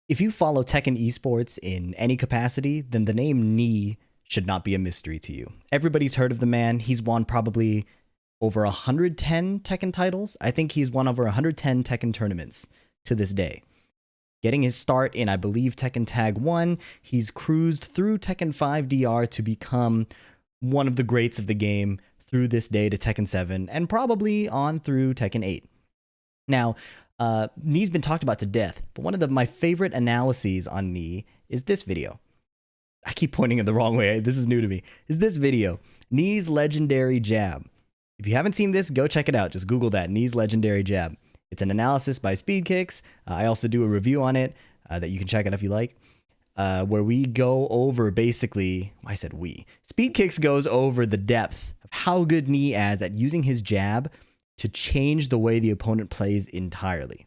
If you follow Tekken esports in any capacity, then the name Knee should not be a mystery to you. Everybody's heard of the man. He's won probably over 110 Tekken titles. I think he's won over 110 Tekken tournaments to this day. Getting his start in, I believe, Tekken Tag 1, he's cruised through Tekken 5 DR to become one of the greats of the game through this day to Tekken 7, and probably on through Tekken 8. Now, Knee's been talked about to death, but one of my favorite analyses on Knee is this video. I keep pointing it the wrong way. This is new to me. Is this video. Knee's legendary jab. If you haven't seen this, go check it out. Just Google that, Knee's legendary jab. It's an analysis by PhiDX. I also do a review on it that you can check out if you like, where we go over basically, I said we. PhiDX goes over the depth of how good Knee is at using his jab to change the way the opponent plays entirely.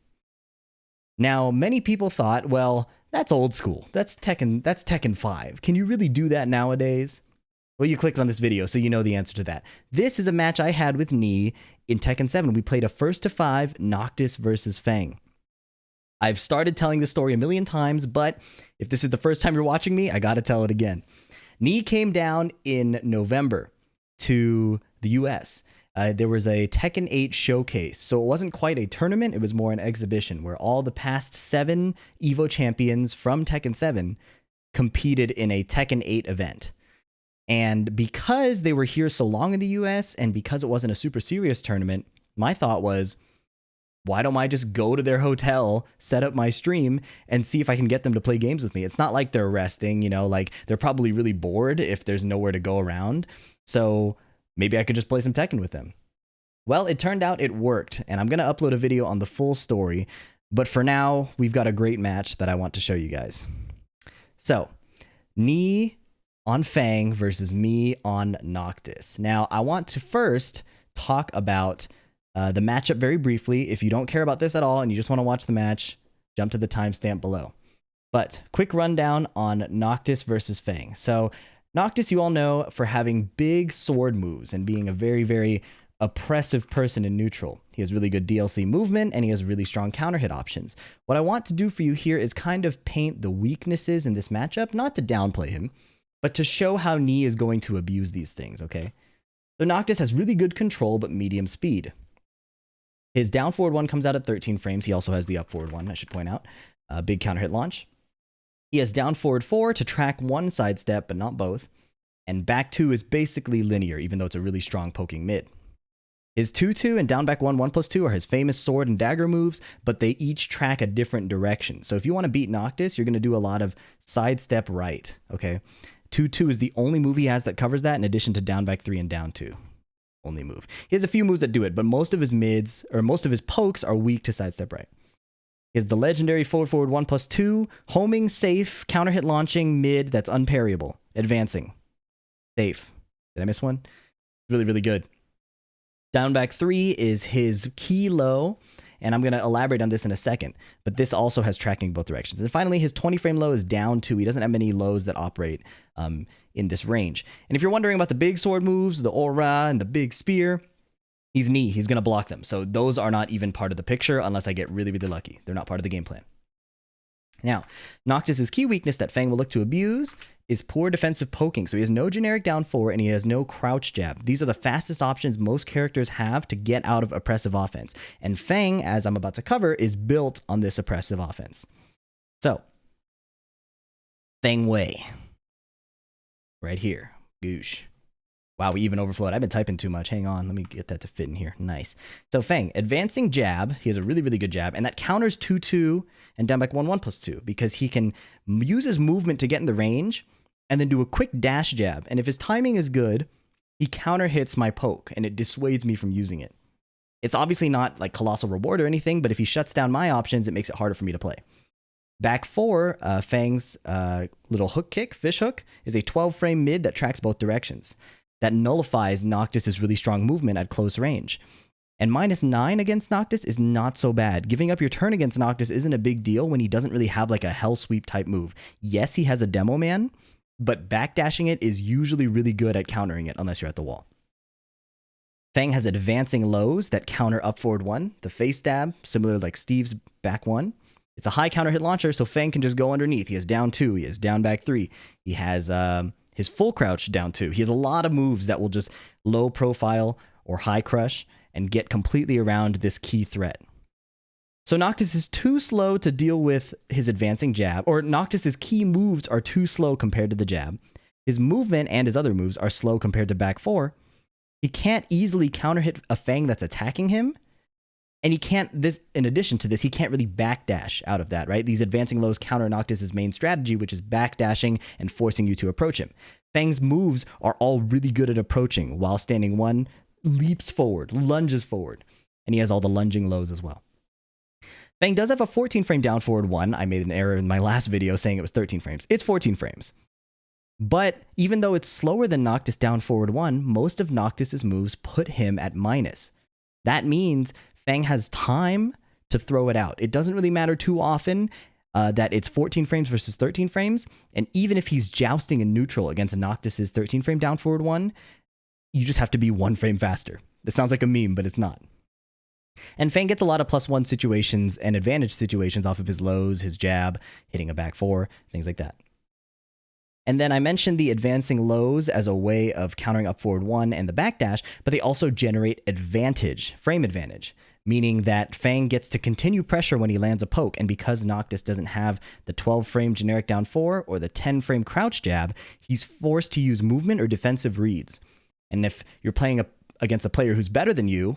Now, many people thought, well, that's old school. That's Tekken 5. Can you really do that nowadays? Well, you clicked on this video, so you know the answer to that. This is a match I had with Knee in Tekken 7. We played a 1-to-5 Noctis versus Feng. I've started telling this story a million times, but if this is the first time you're watching me, I gotta tell it again. Knee came down in November to the US. There was a Tekken 8 showcase, so it wasn't quite a tournament, it was more an exhibition where all the past 7 EVO champions from Tekken 7 competed in a Tekken 8 event. And because they were here so long in the US, and because it wasn't a super serious tournament, my thought was, why don't I just go to their hotel, set up my stream, and see if I can get them to play games with me? It's not like they're resting, you know, like they're probably really bored if there's nowhere to go around. So maybe I could just play some Tekken with them. Well, it turned out it worked, and I'm going to upload a video on the full story. But for now, we've got a great match that I want to show you guys. So, Knee on Feng versus me on Noctis. Now, I want to first talk about the matchup very briefly. If you don't care about this at all and you just want to watch the match, jump to the timestamp below. But quick rundown on Noctis versus Feng. So Noctis, you all know for having big sword moves and being a very, very oppressive person in neutral. He has really good DLC movement and he has really strong counter hit options. What I want to do for you here is kind of paint the weaknesses in this matchup, not to downplay him, but to show how Knee is going to abuse these things, okay? So Noctis has really good control, but medium speed. His down forward one comes out at 13 frames. He also has the up forward one, I should point out. Big counter hit launch. He has down forward 4 to track one sidestep, but not both. And back 2 is basically linear, even though it's a really strong poking mid. His 2-2 and down back 1, 1+2 are his famous sword and dagger moves, but they each track a different direction. So if you want to beat Noctis, you're going to do a lot of sidestep right, okay? 2-2 is the only move he has that covers that, in addition to down back 3 and down 2. Only move. He has a few moves that do it, but most of his mids, or most of his pokes, are weak to sidestep right. He has the legendary forward 1+2, homing, safe, counter hit launching, mid that's unparryable, advancing, safe. Did I miss one? Really, really good. Down back 3 is his key low, and I'm going to elaborate on this in a second, but this also has tracking both directions. And finally, his 20 frame low is down 2. He doesn't have many lows that operate in this range. And if you're wondering about the big sword moves, the aura and the big spear, he's Knee. He's going to block them. So those are not even part of the picture unless I get really, really lucky. They're not part of the game plan. Now, Noctis' key weakness that Feng will look to abuse is poor defensive poking. So he has no generic down 4 and he has no crouch jab. These are the fastest options most characters have to get out of oppressive offense. And Feng, as I'm about to cover, is built on this oppressive offense. So, Feng Wei. Right here. Goosh. Wow, we even overflowed. I've been typing too much. Hang on. Let me get that to fit in here. Nice. So Feng, advancing jab. He has a really, really good jab. And that counters 2-2 and down back 1, 1+2 because he can use his movement to get in the range and then do a quick dash jab. And if his timing is good, he counter hits my poke and it dissuades me from using it. It's obviously not like colossal reward or anything, but if he shuts down my options, it makes it harder for me to play. Back 4, Feng's little hook kick, fish hook, is a 12 frame mid that tracks both directions. That nullifies Noctis' really strong movement at close range. And -9 against Noctis is not so bad. Giving up your turn against Noctis isn't a big deal when he doesn't really have like a hell sweep type move. Yes, he has a demo man, but backdashing it is usually really good at countering it unless you're at the wall. Feng has advancing lows that counter up forward 1, the face stab, similar like Steve's back 1. It's a high counter hit launcher, so Feng can just go underneath. He has down 2, he has down back 3, he has his full crouch down 2. He has a lot of moves that will just low profile or high crush and get completely around this key threat. So Noctis is too slow to deal with his advancing jab, or Noctis's key moves are too slow compared to the jab. His movement and his other moves are slow compared to back 4. He can't easily counter hit a Feng that's attacking him. And he can't, in addition to this, he can't really backdash out of that, right? These advancing lows counter Noctis' main strategy, which is backdashing and forcing you to approach him. Feng's moves are all really good at approaching while standing 1, leaps forward, lunges forward. And he has all the lunging lows as well. Feng does have a 14 frame down forward 1. I made an error in my last video saying it was 13 frames. It's 14 frames. But even though it's slower than Noctis down forward 1, most of Noctis' moves put him at minus. That means Feng has time to throw it out. It doesn't really matter too often that it's 14 frames versus 13 frames. And even if he's jousting in neutral against Noctis' 13 frame down forward 1, you just have to be 1 frame faster. This sounds like a meme, but it's not. And Feng gets a lot of +1 situations and advantage situations off of his lows, his jab, hitting a back 4, things like that. And then I mentioned the advancing lows as a way of countering up forward 1 and the backdash, but they also generate advantage, frame advantage, meaning that Feng gets to continue pressure when he lands a poke, and because Noctis doesn't have the 12 frame generic down 4 or the 10 frame crouch jab, he's forced to use movement or defensive reads. And if you're playing against a player who's better than you,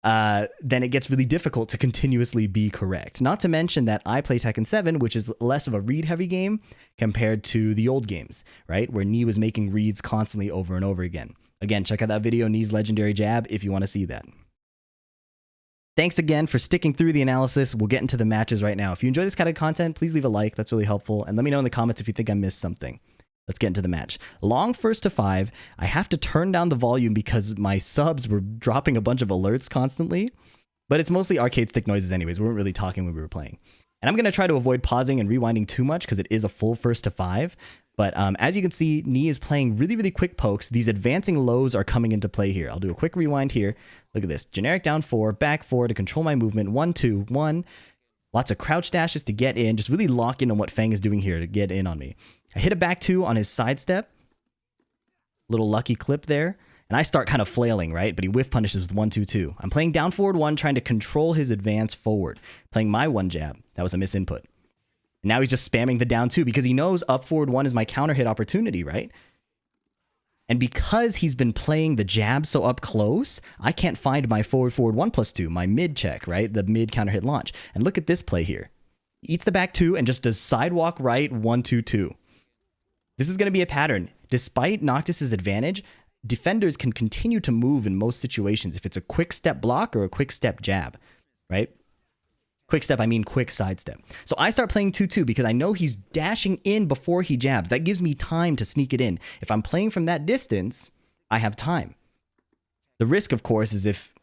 then it gets really difficult to continuously be correct. Not to mention that I play Tekken 7, which is less of a read-heavy game compared to the old games, right? Where Ni was making reads constantly over and over again. Again, check out that video, Ni's legendary jab, if you want to see that. Thanks again for sticking through the analysis. We'll get into the matches right now. If you enjoy this kind of content, please leave a like. That's really helpful. And let me know in the comments if you think I missed something. Let's get into the match. Long first to 5. I have to turn down the volume because my subs were dropping a bunch of alerts constantly. But it's mostly arcade stick noises anyways. We weren't really talking when we were playing. And I'm going to try to avoid pausing and rewinding too much because it is a full first to 5. But as you can see, Ni is playing really, really quick pokes. These advancing lows are coming into play here. I'll do a quick rewind here. Look at this. Generic down 4, back 4 to control my movement. 1, 2, 1. Lots of crouch dashes to get in. Just really lock in on what Feng is doing here to get in on me. I hit a back 2 on his sidestep. Little lucky clip there. And I start kind of flailing, right? But he whiff punishes with 1, 2, 2. I'm playing down forward 1, trying to control his advance forward. Playing my 1 jab. That was a misinput. And now he's just spamming the down 2 because he knows up forward 1 is my counter hit opportunity, right? And because he's been playing the jab so up close, I can't find my forward 1+2, my mid check, right? The mid counter hit launch. And look at this play here. He eats the back 2 and just does sidewalk right 1, 2, 2. This is going to be a pattern. Despite Noctis' advantage, defenders can continue to move in most situations if it's a quick step block or a quick step jab, right? Quick step, I mean quick sidestep. So I start playing 2-2 because I know he's dashing in before he jabs. That gives me time to sneak it in. If I'm playing from that distance, I have time. The risk, of course, is if,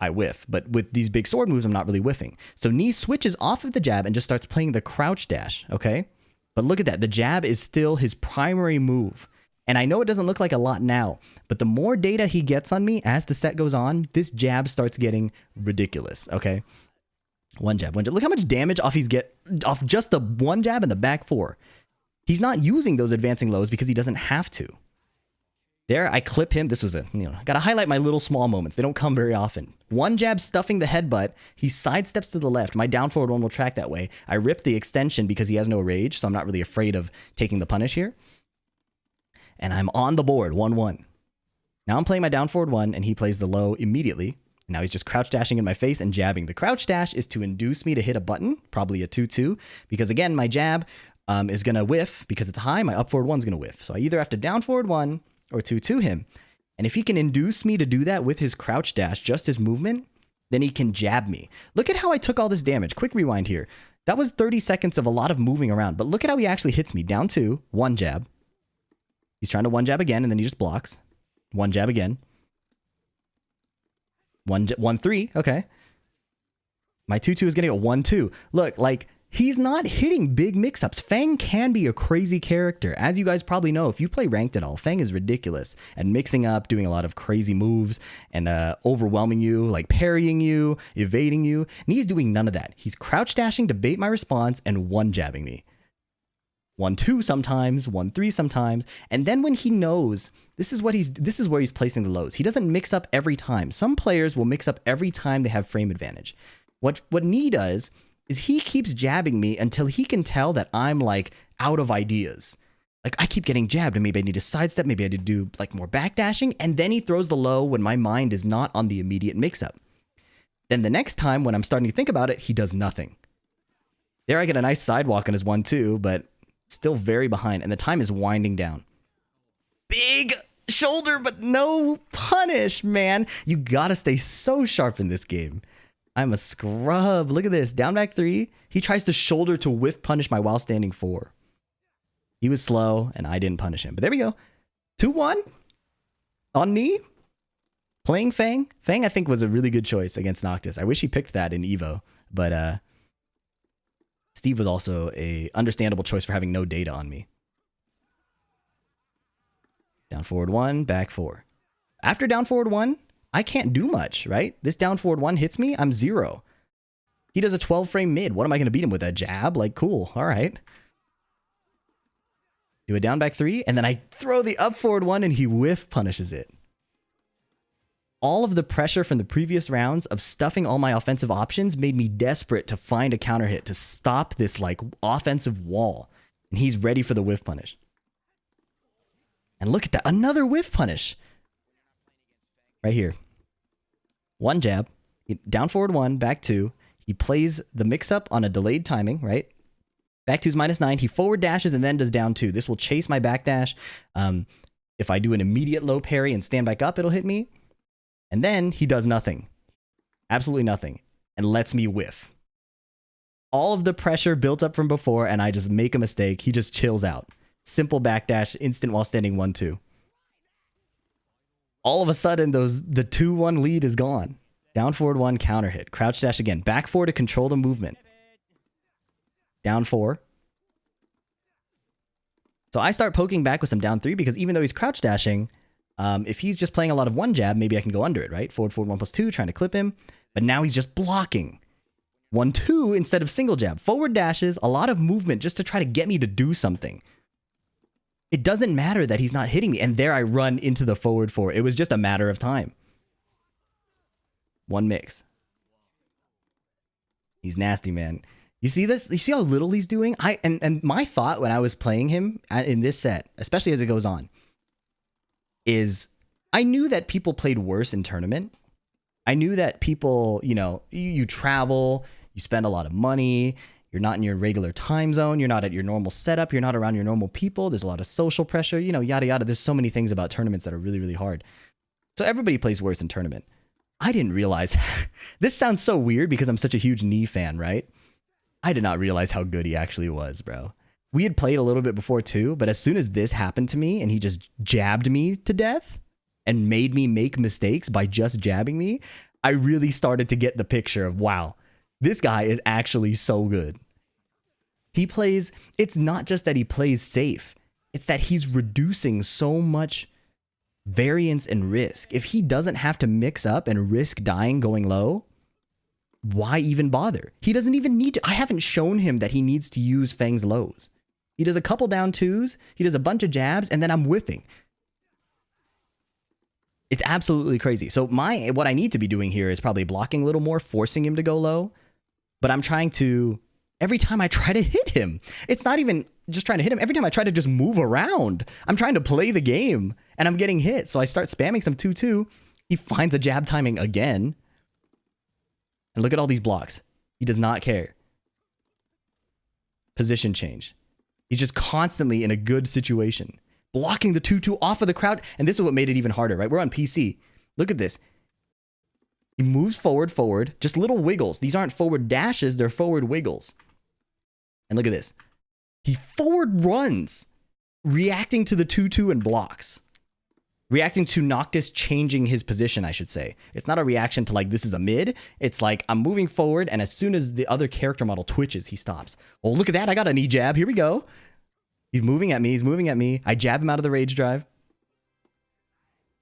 I whiff. But with these big sword moves, I'm not really whiffing. So Ni switches off of the jab and just starts playing the crouch dash, okay? But look at that. The jab is still his primary move. And I know it doesn't look like a lot now, but the more data he gets on me as the set goes on, this jab starts getting ridiculous, okay? One jab. Look how much damage off off just the 1 jab and the back 4. He's not using those advancing lows because he doesn't have to. There, I clip him. This was gotta highlight my little small moments. They don't come very often. 1 jab stuffing the headbutt. He sidesteps to the left. My down forward 1 will track that way. I rip the extension because he has no rage, so I'm not really afraid of taking the punish here. And I'm on the board, 1-1. Now I'm playing my down forward 1, and he plays the low immediately. Now he's just crouch dashing in my face and jabbing. The crouch dash is to induce me to hit a button, probably a 2-2, because again, my jab is going to whiff because it's high. My up forward 1's going to whiff. So I either have to down forward 1 or 2-2 him. And if he can induce me to do that with his crouch dash, just his movement, then he can jab me. Look at how I took all this damage. Quick rewind here. That was 30 seconds of a lot of moving around, but look at how he actually hits me. Down 2, 1 jab. He's trying to 1 jab again, and then he just blocks. 1 jab again. 1-3, okay. My 2-2 is getting a 1-2. Look, like, He's not hitting big mix-ups. Feng can be a crazy character. As you guys probably know, if you play ranked at all, Feng is ridiculous at mixing up, doing a lot of crazy moves, and overwhelming you, like parrying you, evading you. And he's doing none of that. He's crouch dashing to bait my response and one jabbing me. 1-2 sometimes, 1-3 sometimes. And then when he knows, this is where he's placing the lows. He doesn't mix up every time. Some players will mix up every time they have frame advantage. What Nee does is he keeps jabbing me until he can tell that I'm like out of ideas. Like I keep getting jabbed and maybe I need to sidestep, maybe I need to do like more backdashing, and then he throws the low when my mind is not on the immediate mix-up. Then the next time when I'm starting to think about it, he does nothing. There I get a nice sidewalk on his 1-2, but still very behind, and the time is winding down. Big shoulder, but no punish, man. You gotta stay so sharp in this game. I'm a scrub. Look at this. Down back 3. He tries to shoulder to whiff punish my while standing 4. He was slow, and I didn't punish him. But there we go. 2-1 on Nee. Playing Feng. Feng, I think, was a really good choice against Noctis. I wish he picked that in Evo. But Steve was also a understandable choice for having no data on me. Down forward 1, back 4. After down forward 1, I can't do much, right? This down forward 1 hits me, I'm 0. He does a 12 frame mid. What am I going to beat him with? A jab? Like, cool. All right. Do a down back 3, and then I throw the up forward 1, and he whiff punishes it. All of the pressure from the previous rounds of stuffing all my offensive options made me desperate to find a counter hit to stop this like offensive wall. And he's ready for the whiff punish. And look at that. Another whiff punish. Right here. 1 jab. Down forward 1, back 2. He plays the mix-up on a delayed timing, right? Back 2 is -9. He forward dashes and then does down 2. This will chase my back dash. If I do an immediate low parry and stand back up, it'll hit me. And then he does nothing. Absolutely nothing. And lets me whiff. All of the pressure built up from before, and I just make a mistake. He just chills out. Simple backdash, instant while standing 1-2. All of a sudden, the 2-1 lead is gone. Down forward 1, counter hit. Crouch dash again. Back 4 to control the movement. Down 4. So I start poking back with some down 3 because even though he's crouch dashing, if he's just playing a lot of 1 jab, maybe I can go under it, right? Forward 1+2, trying to clip him. But now he's just blocking. 1-2 instead of single jab. Forward dashes, a lot of movement just to try to get me to do something. It doesn't matter that he's not hitting me. And there I run into the forward 4. It was just a matter of time. 1 mix. He's nasty, man. You see this? You see how little he's doing? And my thought when I was playing him in this set, especially as it goes on, is I knew that people played worse in tournament. I knew that people, you travel, you spend a lot of money, you're not in your regular time zone, you're not at your normal setup, you're not around your normal people, there's a lot of social pressure, yada yada. There's so many things about tournaments that are really, really hard. So everybody plays worse in tournament. I didn't realize, this sounds so weird because I'm such a huge Nee fan, right? I did not realize how good he actually was, bro. We had played a little bit before too, but as soon as this happened to me and he just jabbed me to death and made me make mistakes by just jabbing me, I really started to get the picture of, wow, this guy is actually so good. He plays, it's not just that he plays safe, it's that he's reducing so much variance and risk. If he doesn't have to mix up and risk dying going low, why even bother? He doesn't even need to. I haven't shown him that he needs to use Feng's lows. He does a couple down 2s, he does a bunch of jabs, and then I'm whiffing. It's absolutely crazy. So what I need to be doing here is probably blocking a little more, forcing him to go low. But I'm trying to, every time I try to hit him, it's not even just trying to hit him. Every time I try to just move around, I'm trying to play the game and I'm getting hit. So I start spamming some 2-2. He finds a jab timing again. And look at all these blocks. He does not care. Position change. He's just constantly in a good situation. Blocking the 2-2 off of the crowd. And this is what made it even harder, right? We're on PC. Look at this. He moves forward, just little wiggles. These aren't forward dashes, they're forward wiggles. And look at this. He forward runs, reacting to the 2-2 and blocks. Reacting to Noctis changing his position, I should say. It's not a reaction to like, this is a mid. It's like, I'm moving forward, and as soon as the other character model twitches, he stops. Oh, look at that. I got a knee jab. Here we go. He's moving at me. He's moving at me. I jab him out of the rage drive.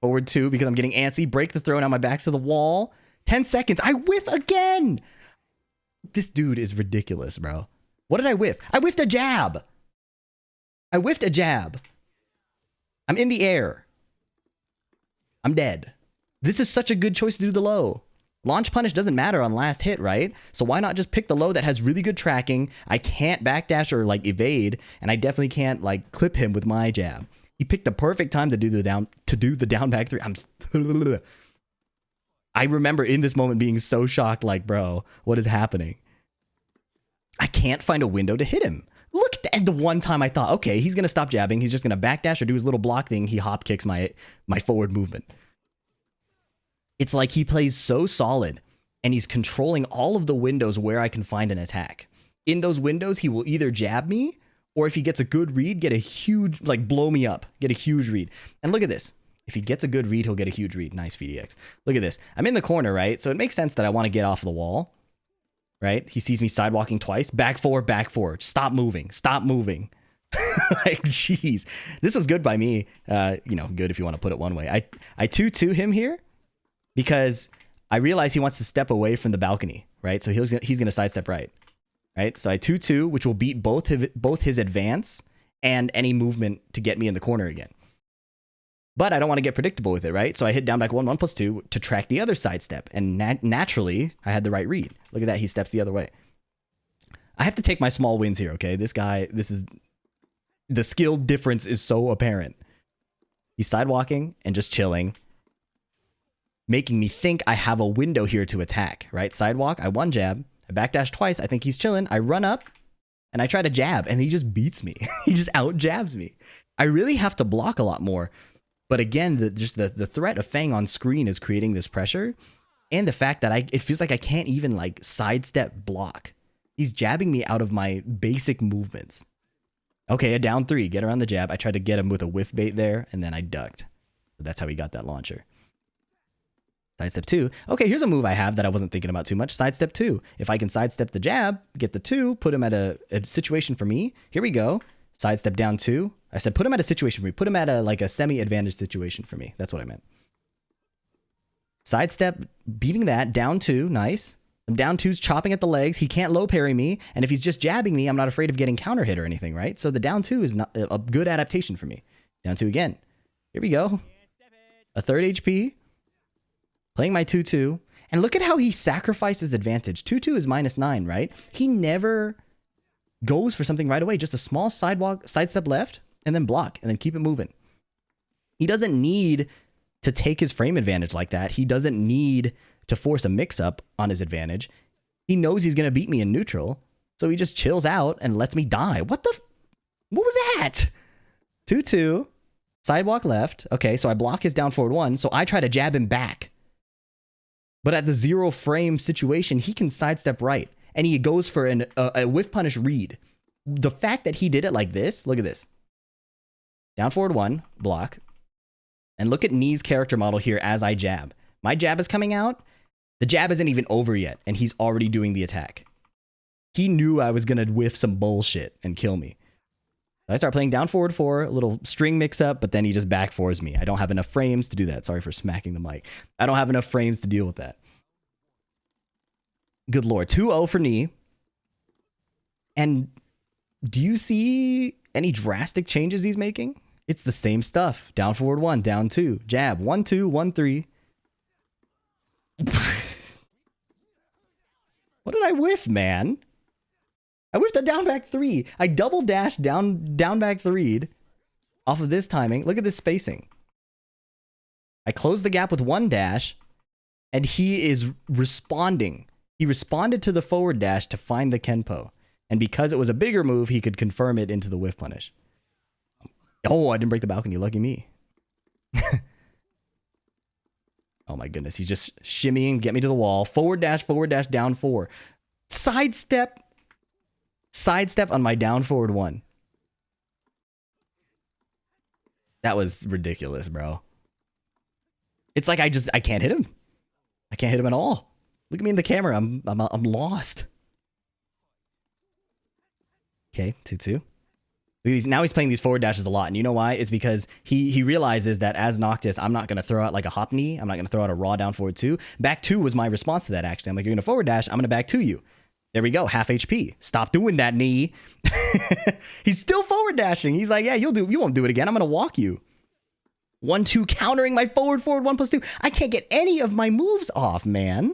Forward 2 because I'm getting antsy. Break the throw. Now my back's to the wall. 10 seconds. I whiff again. This dude is ridiculous, bro. What did I whiff? I whiffed a jab. I whiffed a jab. I'm in the air. I'm dead. This is such a good choice to do the low. Launch punish doesn't matter on last hit, right? So why not just pick the low that has really good tracking? I can't backdash or like evade, and I definitely can't like clip him with my jab. He picked the perfect time to do the down back 3. I remember in this moment being so shocked, like, bro, what is happening? I can't find a window to hit him. Look at the one time I thought, okay, he's going to stop jabbing. He's just going to backdash or do his little block thing. He hop kicks my forward movement. It's like he plays so solid, and he's controlling all of the windows where I can find an attack. In those windows, he will either jab me, or if he gets a good read, get a huge, like, blow me up, get a huge read. And look at this. If he gets a good read, he'll get a huge read. Nice PhiDX. Look at this. I'm in the corner, right? So it makes sense that I want to get off the wall. Right? He sees me sidewalking twice. Back four, back four. Stop moving. Stop moving. Like, jeez. This was good by me. You know, good if you want to put it one way. I 2-2 him here because I realize he wants to step away from the balcony, right? So he's going to sidestep right. Right? So I 2-2, which will beat both his advance and any movement to get me in the corner again. But I don't want to get predictable with it, right? So I hit down back 1/1+2 to track the other side step. And naturally, I had the right read. Look at that. He steps the other way. I have to take my small wins here, okay? This guy, the skill difference is so apparent. He's sidewalking and just chilling, making me think I have a window here to attack, right? Sidewalk, I one jab. I backdash twice. I think he's chilling. I run up and I try to jab, and he just beats me. He just out jabs me. I really have to block a lot more. But again, the threat of Feng on screen is creating this pressure, and the fact that it feels like I can't even like sidestep block. He's jabbing me out of my basic movements. Okay, a down 3, get around the jab. I tried to get him with a whiff bait there, and then I ducked. That's how he got that launcher. Sidestep 2. Okay, here's a move I have that I wasn't thinking about too much. Sidestep 2. If I can sidestep the jab, get the 2, put him at a situation for me. Here we go. Sidestep down 2. I said put him at a situation for me. Put him at a semi-advantage situation for me. That's what I meant. Sidestep, beating that. Down 2. Nice. I'm down 2's chopping at the legs. He can't low parry me. And if he's just jabbing me, I'm not afraid of getting counter hit or anything, right? So the down 2 is not a good adaptation for me. Down 2 again. Here we go. A 3rd HP. Playing my 2-2. And look at how he sacrifices advantage. 2-2 is -9, right? He never goes for something right away. Just a small sidestep left, and then block, and then keep it moving. He doesn't need to take his frame advantage like that. He doesn't need to force a mix-up on his advantage. He knows he's going to beat me in neutral, so he just chills out and lets me die. What was that? 2-2, sidewalk left. Okay, so I block his down forward 1, so I try to jab him back. But at the 0 frame situation, he can sidestep right. And he goes for a whiff punish read. The fact that he did it like this, look at this. Down forward 1, block. And look at Knee's character model here as I jab. My jab is coming out. The jab isn't even over yet, and he's already doing the attack. He knew I was going to whiff some bullshit and kill me. I start playing down forward 4, a little string mix up, but then he just back 4s me. I don't have enough frames to do that. Sorry for smacking the mic. I don't have enough frames to deal with that. Good lord. 2-0 for Knee. And do you see any drastic changes he's making? It's the same stuff. Down forward 1, down 2, jab, 1-2, 1-3. What did I whiff, man? I whiffed a down back 3. I double dashed down back 3'd off of this timing. Look at this spacing. I closed the gap with 1 dash, and he is responding. He responded to the forward dash to find the Kenpo. And because it was a bigger move, he could confirm it into the whiff punish. Oh, I didn't break the balcony. Lucky me. Oh my goodness. He's just shimmying, get me to the wall. Forward dash, down 4. Sidestep on my down forward 1. That was ridiculous, bro. It's like I can't hit him. I can't hit him at all. Look at me in the camera. I'm lost. Okay, 2-2. Now he's playing these forward dashes a lot, and you know why? It's because he realizes that as Noctis, I'm not going to throw out like a hop knee. I'm not going to throw out a raw down forward 2. Back 2 was my response to that, actually. I'm like, you're going to forward dash, I'm going to back 2 you. There we go, half HP. Stop doing that, knee. He's still forward dashing. He's like, yeah, you won't do it again. I'm going to walk you. 1-2 countering my forward 1+2. I can't get any of my moves off, man.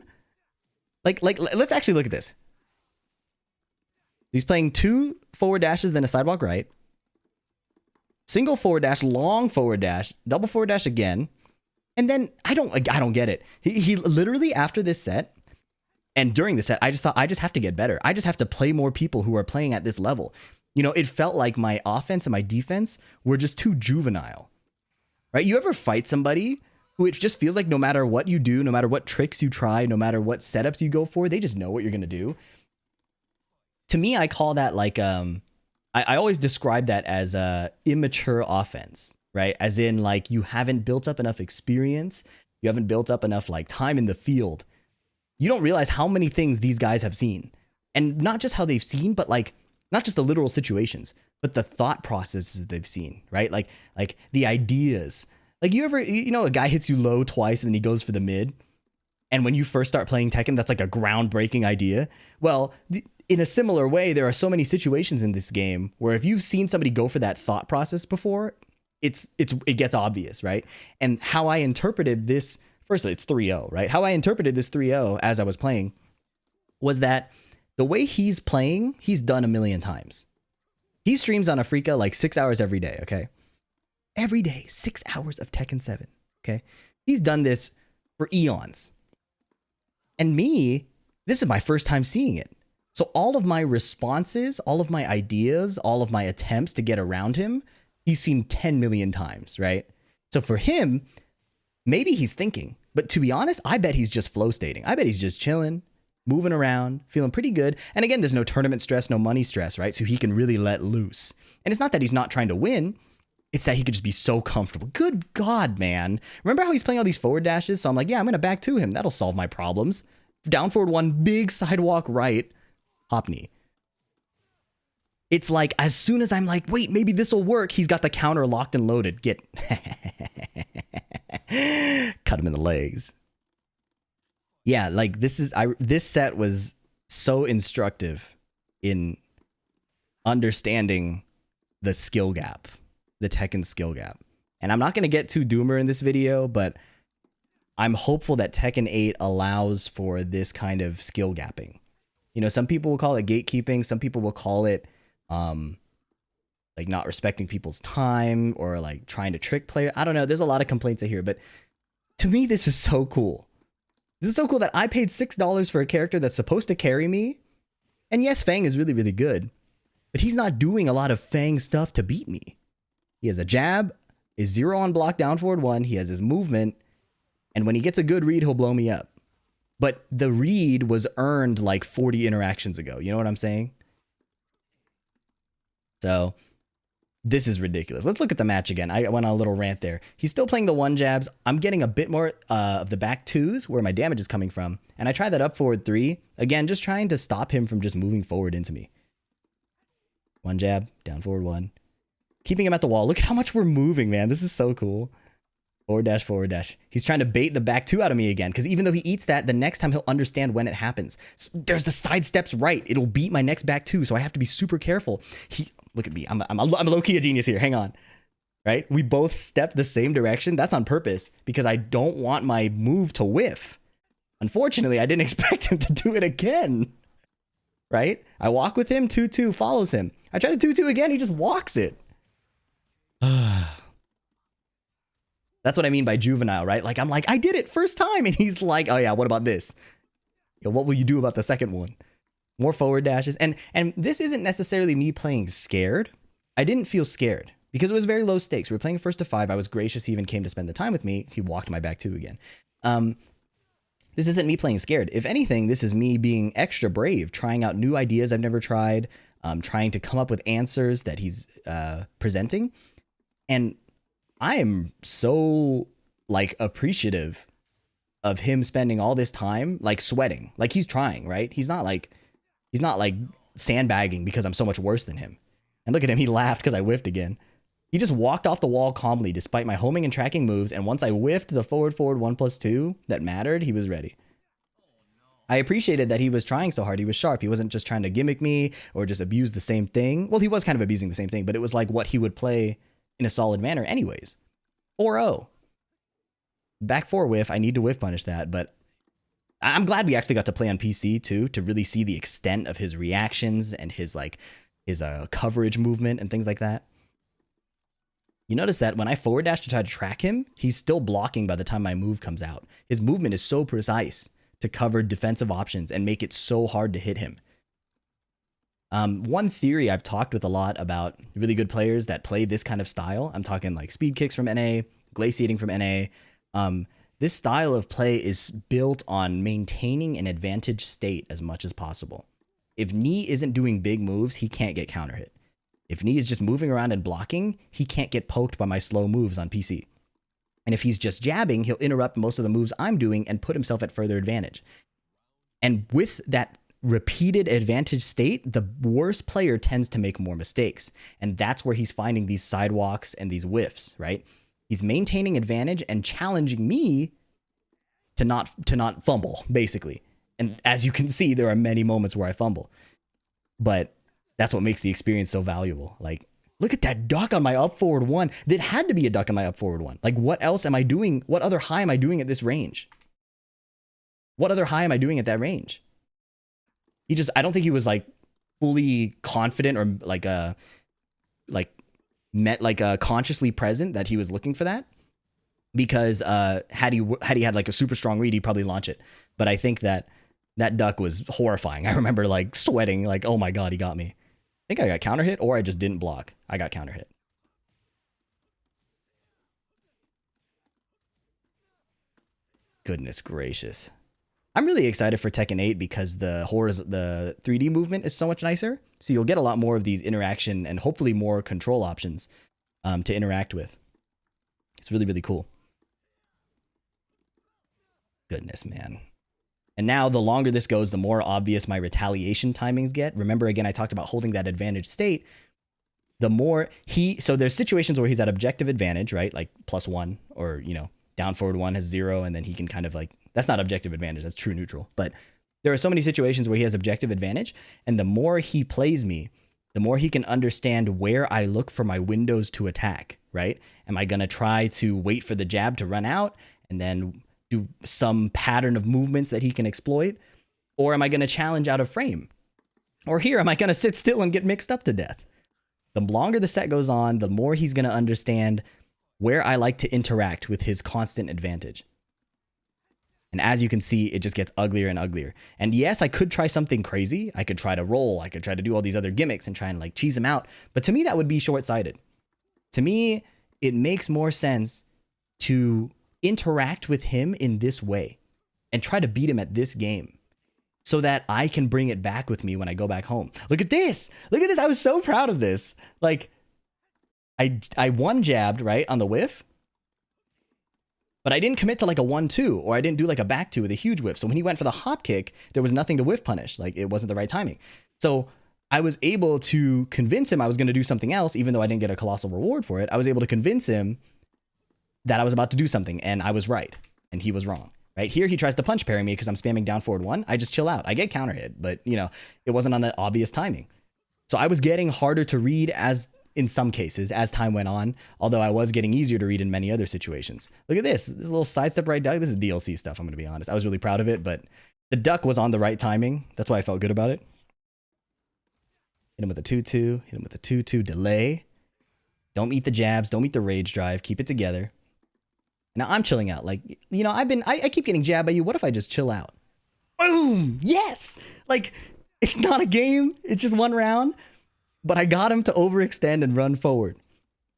Like let's actually look at this. He's playing 2 forward dashes, then a sidewalk right. Single forward dash, long forward dash, double forward dash again. And then I don't get it. He literally, after this set and during the set, I just thought, I just have to get better. I just have to play more people who are playing at this level. You know, it felt like my offense and my defense were just too juvenile, right? You ever fight somebody who it just feels like no matter what you do, no matter what tricks you try, no matter what setups you go for, they just know what you're going to do. To me, I call that like, I always describe that as a immature offense, right? As in like you haven't built up enough experience. You haven't built up enough like time in the field. You don't realize how many things these guys have seen, and not just how they've seen, but like not just the literal situations, but the thought processes they've seen, right? Like the ideas. Like you know, a guy hits you low twice and then he goes for the mid. And when you first start playing Tekken, that's like a groundbreaking idea. Well, in a similar way, there are so many situations in this game where if you've seen somebody go for that thought process before, it gets obvious, right? And how I interpreted this, firstly, it's 3-0, right? How I interpreted this 3-0 as I was playing was that the way he's playing, he's done a million times. He streams on Afrika like 6 hours every day, okay? Every day, 6 hours of Tekken 7, okay? He's done this for eons. And me, this is my first time seeing it. So all of my responses, all of my ideas, all of my attempts to get around him, he's seen 10 million times, right? So for him, maybe he's thinking, but to be honest, I bet he's just flow stating. I bet he's just chilling, moving around, feeling pretty good. And again, there's no tournament stress, no money stress, right? So he can really let loose. And it's not that he's not trying to win. It's that he could just be so comfortable. Good God, man. Remember how he's playing all these forward dashes? So I'm like, yeah, I'm going to back to him. That'll solve my problems. Down forward 1, big sidewalk right, hop knee. It's like, as soon as I'm like, wait, maybe this will work, he's got the counter locked and loaded. Cut him in the legs. Yeah, like this set was so instructive in understanding the skill gap, the Tekken skill gap. And I'm not going to get too doomer in this video, but I'm hopeful that Tekken 8 allows for this kind of skill gapping. You know, some people will call it gatekeeping. Some people will call it like not respecting people's time or like trying to trick players. I don't know. There's a lot of complaints I hear, but to me, this is so cool. This is so cool that I paid $6 for a character that's supposed to carry me. And yes, Feng is really, really good, but he's not doing a lot of Feng stuff to beat me. He has a jab, is 0 on block down forward 1. He has his movement. And when he gets a good read, he'll blow me up. But the read was earned like 40 interactions ago. You know what I'm saying? So this is ridiculous. Let's look at the match again. I went on a little rant there. He's still playing the 1 jabs. I'm getting a bit more of the back 2s where my damage is coming from. And I try that up forward 3. Again, just trying to stop him from just moving forward into me. 1 jab, down forward 1. Keeping him at the wall. Look at how much we're moving, man. This is so cool. Forward dash, forward dash. He's trying to bait the back 2 out of me again, because even though he eats that, the next time he'll understand when it happens. So there's the side steps right. It'll beat my next back 2, so I have to be super careful. Look at me. I'm low-key a genius here. Hang on. Right? We both step the same direction. That's on purpose, because I don't want my move to whiff. Unfortunately, I didn't expect him to do it again. Right? I walk with him, 2-2 follows him. I try to 2-2 again, he just walks it. That's what I mean by juvenile, right? Like, I'm like, I did it first time. And he's like, oh yeah, what about this? You know, what will you do about the second one? More forward dashes. And this isn't necessarily me playing scared. I didn't feel scared because it was very low stakes. We were playing first to 5. I was gracious. He even came to spend the time with me. He walked my back 2 again. This isn't me playing scared. If anything, this is me being extra brave, trying out new ideas I've never tried, trying to come up with answers that he's presenting. And I am so like appreciative of him spending all this time like sweating, like he's trying, right? He's not like sandbagging because I'm so much worse than him. And look at him, he laughed because I whiffed again. He just walked off the wall calmly despite my homing and tracking moves, and once I whiffed the forward 1+2 that mattered, he was ready. I appreciated that he was trying so hard. He was sharp. He wasn't just trying to gimmick me or just abuse the same thing. Well, he was kind of abusing the same thing, but it was like what he would play in a solid manner anyways. 4-0. Back 4 whiff. I need to whiff punish that, but I'm glad we actually got to play on PC too, to really see the extent of his reactions and his coverage movement and things like that. You notice that when I forward dash to try to track him, he's still blocking by the time my move comes out. His movement is so precise to cover defensive options and make it so hard to hit him. One theory I've talked with a lot about really good players that play this kind of style, I'm talking like speed kicks from NA, glaciating from NA. This style of play is built on maintaining an advantage state as much as possible. If Knee isn't doing big moves, he can't get counter hit. If Knee is just moving around and blocking, he can't get poked by my slow moves on PC. And if he's just jabbing, he'll interrupt most of the moves I'm doing and put himself at further advantage. And with that repeated advantage state, the worst player tends to make more mistakes. And that's where he's finding these sidewalks and these whiffs, right? He's maintaining advantage and challenging me to not fumble, basically. And as you can see, there are many moments where I fumble. But that's what makes the experience so valuable. Like, look at that duck on my up forward 1. That had to be a duck on my up forward 1. Like, what else am I doing? What other high am I doing at this range? What other high am I doing at that range? I don't think he was like fully confident or consciously present that he was looking for that. Because had he had like a super strong read, he'd probably launch it. But I think that duck was horrifying. I remember like sweating, like, oh my God, he got me. I think I got counter hit or I just didn't block. I got counter hit. Goodness gracious. I'm really excited for Tekken 8 because the 3D movement is so much nicer. So you'll get a lot more of these interaction and hopefully more control options to interact with. It's really, really cool. Goodness, man. And now the longer this goes, the more obvious my retaliation timings get. Remember, again, I talked about holding that advantage state. The more so there's situations where he's at objective advantage, right? Like +1 or, down forward 1 has 0. And then he can kind of like, that's not objective advantage. That's true neutral. But there are so many situations where he has objective advantage. And the more he plays me, the more he can understand where I look for my windows to attack, right? Am I going to try to wait for the jab to run out and then do some pattern of movements that he can exploit? Or am I going to challenge out of frame? Or here, am I going to sit still and get mixed up to death? The longer the set goes on, the more he's going to understand where I like to interact with his constant advantage. And as you can see, it just gets uglier and uglier. And yes, I could try something crazy. I could try to roll. I could try to do all these other gimmicks and try and like cheese him out. But to me, that would be short-sighted. To me, it makes more sense to interact with him in this way and try to beat him at this game so that I can bring it back with me when I go back home. Look at this. Look at this. I was so proud of this. Like, I one jabbed, right, on the whiff, but I didn't commit to like a 1-2, or I didn't do like a back 2 with a huge whiff. So when he went for the hop kick, there was nothing to whiff punish. Like, it wasn't the right timing. So I was able to convince him I was going to do something else, even though I didn't get a colossal reward for it. I was able to convince him that I was about to do something, and I was right, and he was wrong. Right here, he tries to punch parry me because I'm spamming down forward 1. I just chill out. I get counter hit, but it wasn't on the obvious timing. So I was getting harder to read in some cases as time went on, although I was getting easier to read in many other situations. Look at this little sidestep right duck. This is DLC stuff, I'm going to be honest. I was really proud of it, but the duck was on the right timing. That's why I felt good about it. Hit him with a 2-2, hit him with a 2-2 delay. Don't meet the jabs, don't meet the rage drive, keep it together. Now I'm chilling out. Like, I keep getting jabbed by you. What if I just chill out? Boom! Yes! Like, it's not a game. It's just one round. But I got him to overextend and run forward.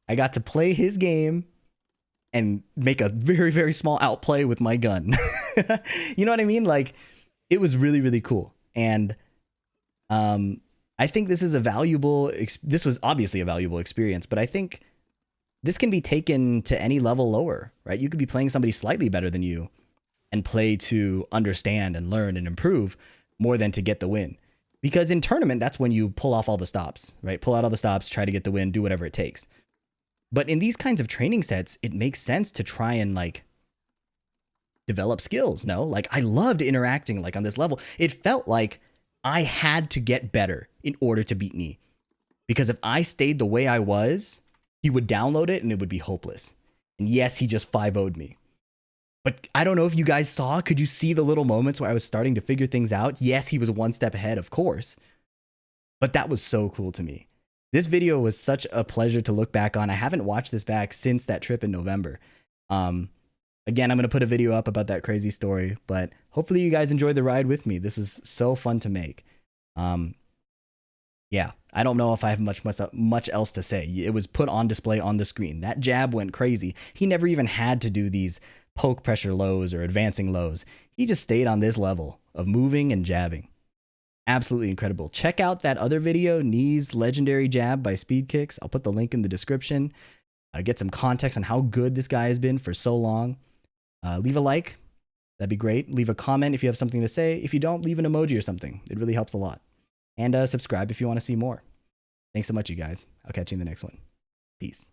I got to play his game and make a very, very small outplay with my gun. You know what I mean? Like, it was really, really cool. And I think this is this was obviously a valuable experience, but I think this can be taken to any level lower, right? You could be playing somebody slightly better than you and play to understand and learn and improve more than to get the win. Because in tournament, that's when you pull off all the stops, right? Pull out all the stops, try to get the win, do whatever it takes. But in these kinds of training sets, it makes sense to try and like develop skills, no? Like I loved interacting like on this level. It felt like I had to get better in order to beat Knee. Because if I stayed the way I was, he would download it and it would be hopeless. And yes, he just 5-0'd me. But I don't know if you guys saw, could you see the little moments where I was starting to figure things out? Yes, he was one step ahead, of course. But that was so cool to me. This video was such a pleasure to look back on. I haven't watched this back since that trip in November. Again, I'm going to put a video up about that crazy story, but hopefully you guys enjoyed the ride with me. This was so fun to make. Yeah, I don't know if I have much else to say. It was put on display on the screen. That jab went crazy. He never even had to do these poke pressure lows or advancing lows. He just stayed on this level of moving and jabbing. Absolutely incredible. Check out that other video, Knee's legendary jab by Speed Kicks. I'll put the link in the description. Get some context on how good this guy has been for so long. Leave a like. That'd be great. Leave a comment if you have something to say. If you don't, leave an emoji or something. It really helps a lot. And subscribe if you want to see more. Thanks so much, you guys. I'll catch you in the next one. Peace.